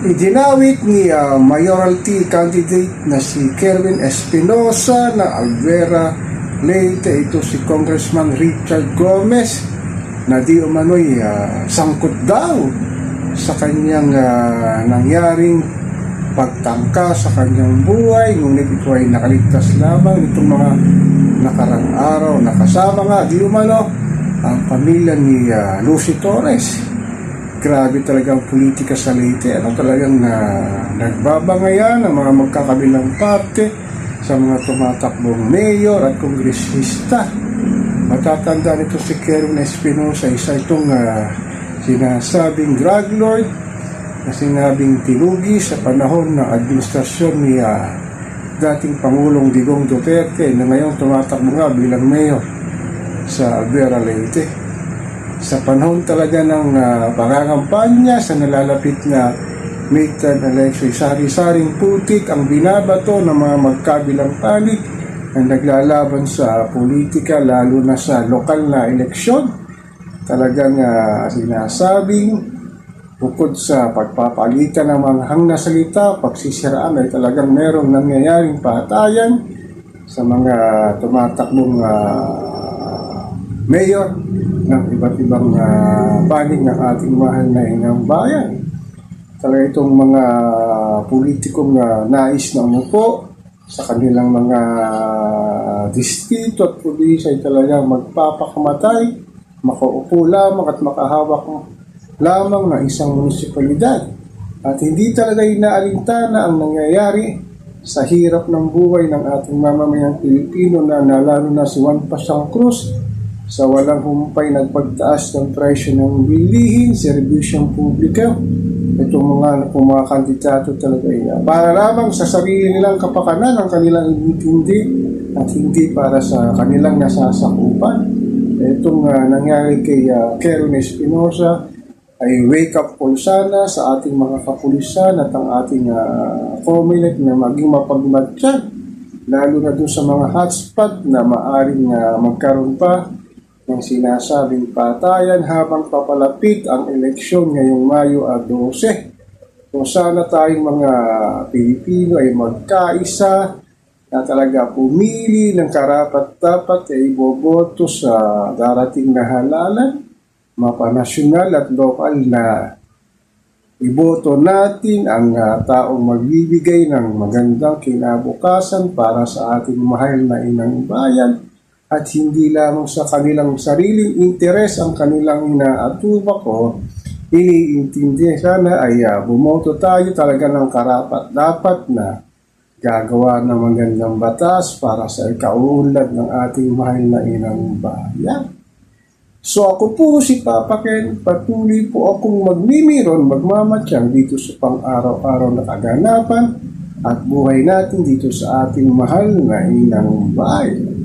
Idinawit ni mayoralty candidate na si Kerwin Espinosa na Alvera Leyte, ito si Congressman Richard Gomez, na di umano'y sangkot daw sa kanyang nangyaring pagtangka sa kanyang buhay, ngunit ito ay nakaligtas lamang itong mga nakarang araw. Nakasama nga di umano ang pamilya ni Lucy Torres. Grabe talagang politika sa Leyte. Talagang nagbabangayan ang mga magkakabilang parte sa mga tumatakbong mayor at kongresista. Matatandaan ito si Kerwin Espinosa, isa itong sinasabing drug lord na sinabing tinugi sa panahon ng administrasyon ni dating Pangulong Digong Duterte, na ngayon tumatakbo nga bilang mayor sa Alvera Leyte. Sa panahon talaga ng pangangampanya sa nalalapit na midterm election, sari-saring putik ang binabato ng mga magkabilang panig na naglalaban sa politika, lalo na sa lokal na eleksyon. Talagang sinasabing bukod sa pagpapalitan ng mga hang na salita, pagsisiraan, ay talagang merong nangyayaring patayan sa mga tumatakbong mayor ng iba't ibang panig ng ating mahal na inang bayan. Talaga itong mga politikong nais na umupo sa kanilang mga distrito at probinsya ay talaga magpapakamatay, makaupo lamang at makahawak lamang ng isang munisipalidad. At hindi talaga inaalintana ang nangyayari sa hirap ng buhay ng ating mamamayang Pilipino, na lalo na si Juan Pasang Cruz, sa walang humpay nagpagtaas ng presyo ng bilihin, serbisyong publiko. Itong mga kandidato talaga para lamang sa sarili nilang kapakanan ang kanilang inintindi at hindi para sa kanilang nasasakupan. Itong nangyari kay Kerwin Espinosa ay wake-up call sana sa ating mga kapulisan at ang ating COMELEC na maging mapagmatsyag, lalo na doon sa mga hotspot na maaring magkaroon pa ng sinasabing patayan habang papalapit ang eleksyon ngayong Mayo 12. So sana tayong mga Pilipino ay magkaisa na talaga pumili ng karapat-dapat ay iboboto sa darating na halalan, mapanasyonal at lokal na iboto natin ang taong magbibigay ng magandang kinabukasan para sa ating mahal na inang bayan, at hindi lamang sa kanilang sariling interes ang kanilang inaatubak o iniintindi. Sana ay bumoto tayo talaga ng karapat-dapat na gagawa ng magandang batas para sa ikaunlad ng ating mahal na inang bayan. So ako po si Papa Ken, patuloy po akong magmimiron, magmamatsyang dito sa pang-araw-araw na kaganapan at buhay natin dito sa ating mahal na inang bayan.